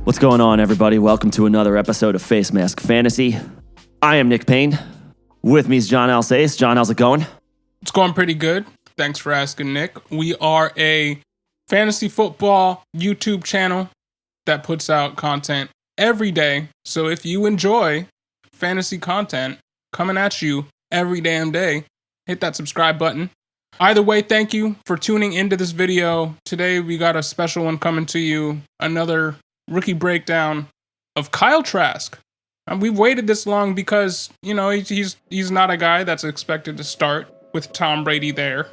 What's going on, everybody? Welcome to another episode of Face Mask Fantasy. I am Nick Payne. With me is John Alsace. John, how's it going? It's going pretty good. Thanks for asking, Nick. We are a fantasy football YouTube channel that puts out content every day. So if you enjoy fantasy content coming at you every damn day, hit that subscribe button. Either way, thank you for tuning into this video. Today we got a special one coming to you. Another rookie breakdown of Kyle Trask. And we've waited this long because, you know, he's not a guy that's expected to start with Tom Brady there.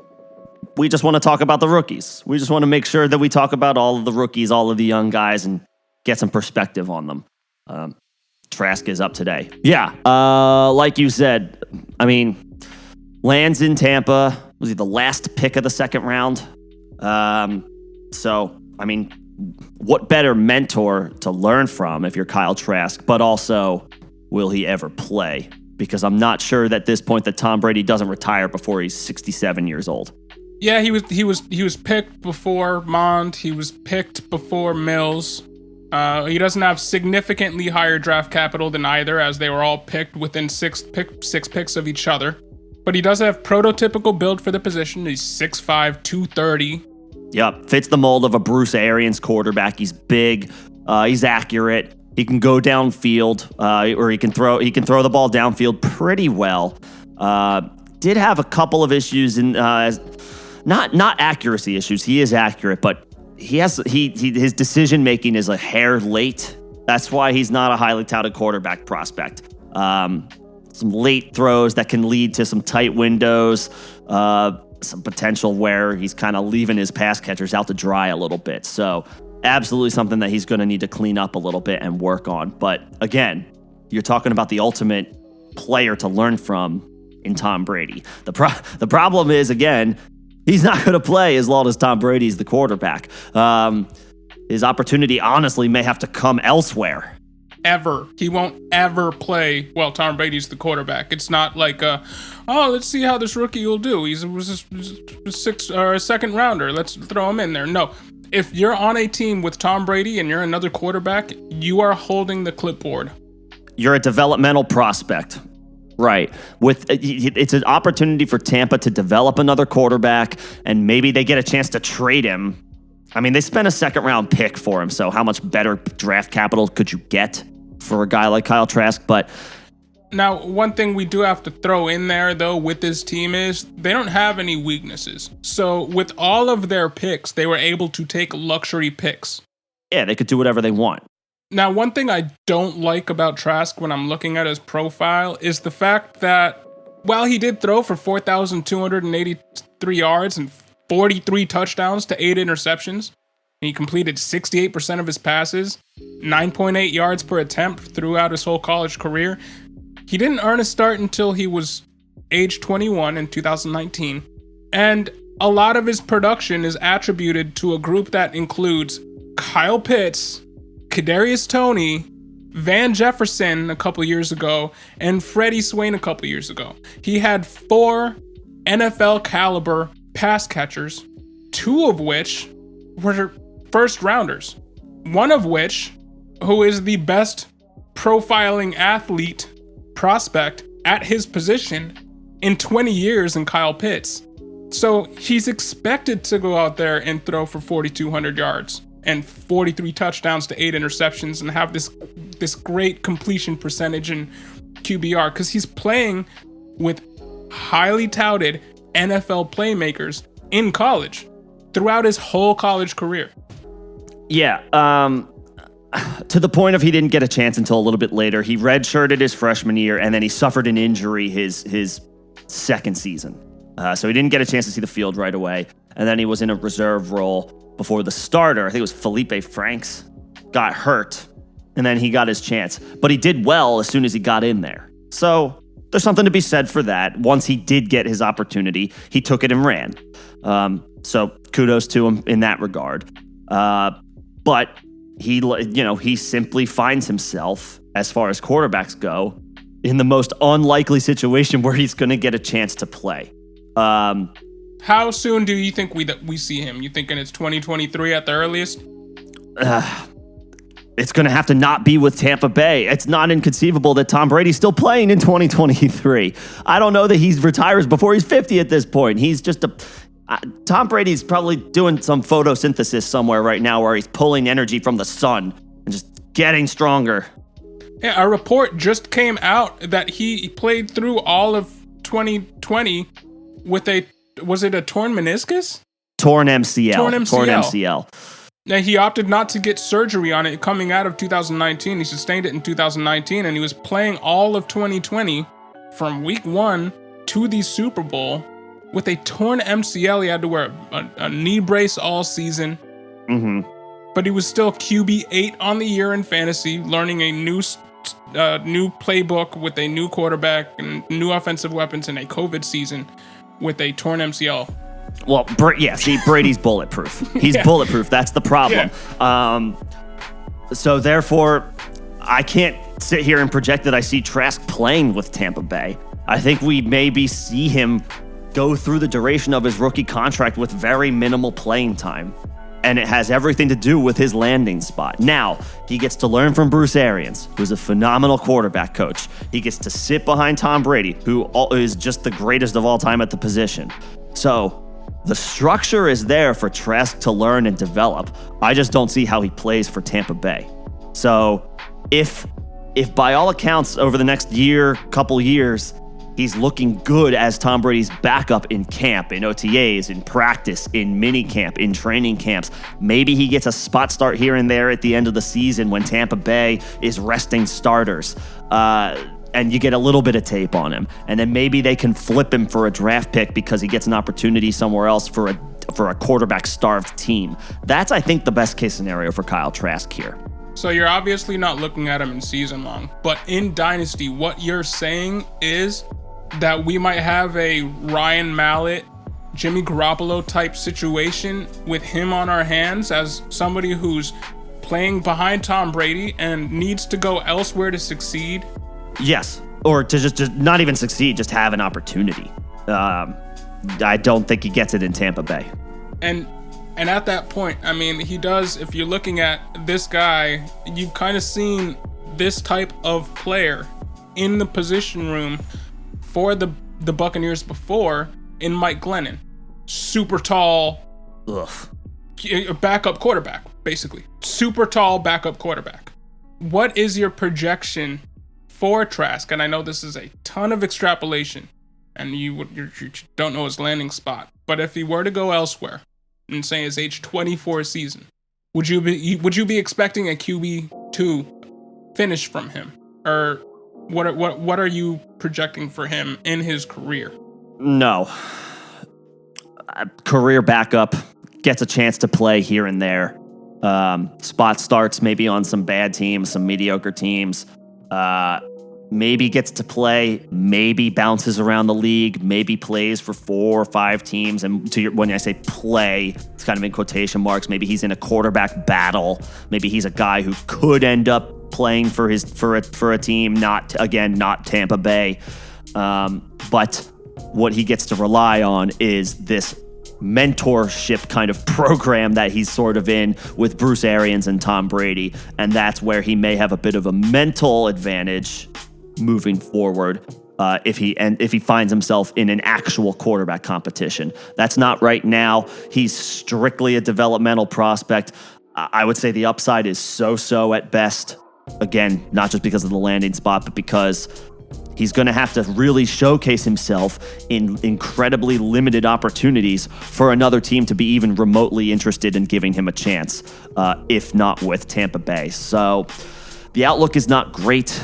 We just want to talk about the rookies. We just want to make sure that we talk about all of the rookies, all of the young guys, and get some perspective on them. Trask is up today. Yeah, like you said, I mean, lands in Tampa. Was he the last pick of the second round? So, I mean, what better mentor to learn from if you're Kyle Trask, but also, will he ever play? Because I'm not sure at this point that Tom Brady doesn't retire before he's 67 years old. Yeah, he was picked before Mond. He was picked before Mills. He doesn't have significantly higher draft capital than either, as they were all picked within six picks of each other. But he does have prototypical build for the position. He's 6'5", 230. Yep, fits the mold of a Bruce Arians quarterback. He's big, he's accurate. He can go downfield, or he can throw the ball downfield pretty well. Did have a couple of issues in not accuracy issues. He is accurate, but his decision making is a hair late. That's why he's not a highly touted quarterback prospect. Some late throws that can lead to some tight windows. Some potential where he's kind of leaving his pass catchers out to dry a little bit. So absolutely something that he's going to need to clean up a little bit and work on. But again, you're talking about the ultimate player to learn from in Tom Brady. The problem is, again, he's not going to play as long as Tom Brady's the quarterback. His opportunity, honestly, may have to come elsewhere. Ever. He won't ever play while Tom Brady's the quarterback. It's not like, let's see how this rookie will do. He was a second rounder. Let's throw him in there. No. If you're on a team with Tom Brady and you're another quarterback, you are holding the clipboard. You're a developmental prospect. Right. It's an opportunity for Tampa to develop another quarterback, and maybe they get a chance to trade him. I mean, they spent a second-round pick for him, so how much better draft capital could you get for a guy like Kyle Trask? But now, one thing we do have to throw in there, though, with this team is they don't have any weaknesses. So with all of their picks, they were able to take luxury picks. Yeah, they could do whatever they want. Now, one thing I don't like about Trask when I'm looking at his profile is the fact that while he did throw for 4,283 yards and 43 touchdowns to 8 interceptions, he completed 68% of his passes, 9.8 yards per attempt throughout his whole college career. He didn't earn a start until he was age 21 in 2019. And a lot of his production is attributed to a group that includes Kyle Pitts, Kadarius Toney, Van Jefferson a couple years ago, and Freddie Swain a couple years ago. He had 4 NFL caliber pass catchers, 2 of which were first rounders. One of which, who is the best profiling athlete prospect at his position in 20 years in Kyle Pitts. So he's expected to go out there and throw for 4,200 yards and 43 touchdowns to 8 interceptions and have this great completion percentage in QBR because he's playing with highly touted NFL playmakers in college throughout his whole college career. Yeah, to the point of he didn't get a chance until a little bit later. He redshirted his freshman year, and then he suffered an injury his second season. So he didn't get a chance to see the field right away. And then he was in a reserve role before the starter, I think it was Felipe Franks, got hurt. And then he got his chance. But he did well as soon as he got in there. So there's something to be said for that. Once he did get his opportunity, he took it and ran. So kudos to him in that regard. But he simply finds himself, as far as quarterbacks go, in the most unlikely situation where he's going to get a chance to play. How soon do you think we see him? You thinking it's 2023 at the earliest? it's going to have to not be with Tampa Bay. It's not inconceivable that Tom Brady's still playing in 2023. I don't know that he retires before he's 50 at this point. He's just Tom Brady's probably doing some photosynthesis somewhere right now where he's pulling energy from the sun and just getting stronger. Yeah, a report just came out that he played through all of 2020 with was it a torn meniscus? Torn MCL. Now, he opted not to get surgery on it coming out of 2019. He sustained it in 2019, and he was playing all of 2020 from week 1 to the Super Bowl with a torn MCL. He had to wear a knee brace all season. Mm-hmm. But he was still QB8 on the year in fantasy, learning a new playbook with a new quarterback and new offensive weapons in a COVID season with a torn MCL. Well, Brady's bulletproof. He's bulletproof. That's the problem. Yeah. So therefore, I can't sit here and project that I see Trask playing with Tampa Bay. I think we maybe see him go through the duration of his rookie contract with very minimal playing time. And it has everything to do with his landing spot. Now, he gets to learn from Bruce Arians, who's a phenomenal quarterback coach. He gets to sit behind Tom Brady, who is just the greatest of all time at the position. So the structure is there for Trask to learn and develop. I just don't see how he plays for Tampa Bay. So if by all accounts over the next couple years, he's looking good as Tom Brady's backup in camp, in OTAs, in practice, in mini camp, in training camps. Maybe he gets a spot start here and there at the end of the season when Tampa Bay is resting starters. And you get a little bit of tape on him. And then maybe they can flip him for a draft pick because he gets an opportunity somewhere else for a quarterback-starved team. That's, I think, the best case scenario for Kyle Trask here. So you're obviously not looking at him in season long. But in Dynasty, what you're saying is that we might have a Ryan Mallett, Jimmy Garoppolo type situation with him on our hands as somebody who's playing behind Tom Brady and needs to go elsewhere to succeed. Yes, or to just not even succeed, just have an opportunity. I don't think he gets it in Tampa Bay. And at that point, I mean, he does, if you're looking at this guy, you've kind of seen this type of player in the position room for the Buccaneers before in Mike Glennon. Super tall, backup quarterback, basically. Super tall backup quarterback. What is your projection for Trask? And I know this is a ton of extrapolation, and you don't know his landing spot. But if he were to go elsewhere, and say his age 24 season, would you be expecting a QB2 finish from him, or what are you projecting for him in his career? No, career backup, gets a chance to play here and there. Spot starts maybe on some bad teams, some mediocre teams. Maybe gets to play, maybe bounces around the league, maybe plays for 4 or 5 teams. And when I say play, it's kind of in quotation marks. Maybe he's in a quarterback battle. Maybe he's a guy who could end up playing for a team, not Tampa Bay. But what he gets to rely on is this mentorship kind of program that he's sort of in with Bruce Arians and Tom Brady. And that's where he may have a bit of a mental advantage moving forward if he finds himself in an actual quarterback competition. That's not right now. He's strictly a developmental prospect. I would say the upside is so at best. Again, not just because of the landing spot, but because he's going to have to really showcase himself in incredibly limited opportunities for another team to be even remotely interested in giving him a chance, if not with Tampa Bay. So the outlook is not great.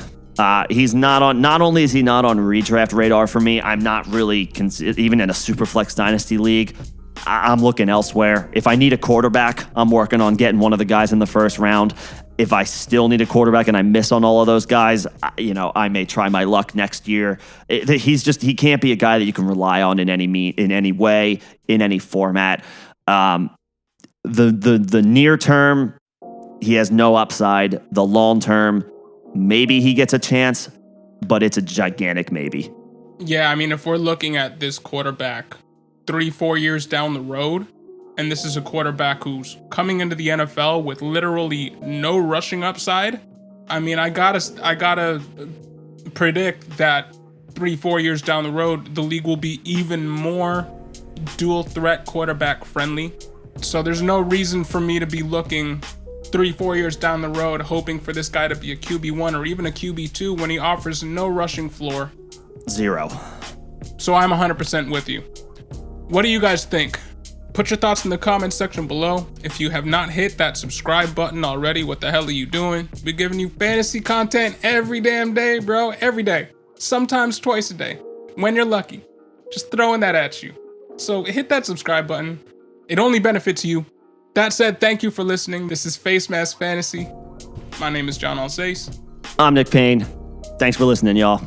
He's not on. Not only is he not on redraft radar for me, I'm not really even in a Superflex Dynasty league. I'm looking elsewhere. If I need a quarterback, I'm working on getting one of the guys in the first round. If I still need a quarterback and I miss on all of those guys, I may try my luck next year. He can't be a guy that you can rely on in any way, in any format. The near term, he has no upside. The long term, maybe he gets a chance, but it's a gigantic maybe. Yeah, I mean, if we're looking at this quarterback 3-4 years down the road, and this is a quarterback who's coming into the NFL with literally no rushing upside, I mean, I gotta predict that 3-4 years down the road, the league will be even more dual threat quarterback friendly. So there's no reason for me to be looking 3-4 years down the road hoping for this guy to be a QB1 or even a QB2 when he offers no rushing floor. 0. So I'm 100% with you. What do you guys think? Put your thoughts in the comments section below. If you have not hit that subscribe button already, what the hell are you doing? We're giving you fantasy content every damn day, bro. Every day. Sometimes twice a day. When you're lucky. Just throwing that at you. So hit that subscribe button. It only benefits you. That said, thank you for listening. This is Face Mask Fantasy. My name is John Alsace. I'm Nick Payne. Thanks for listening, y'all.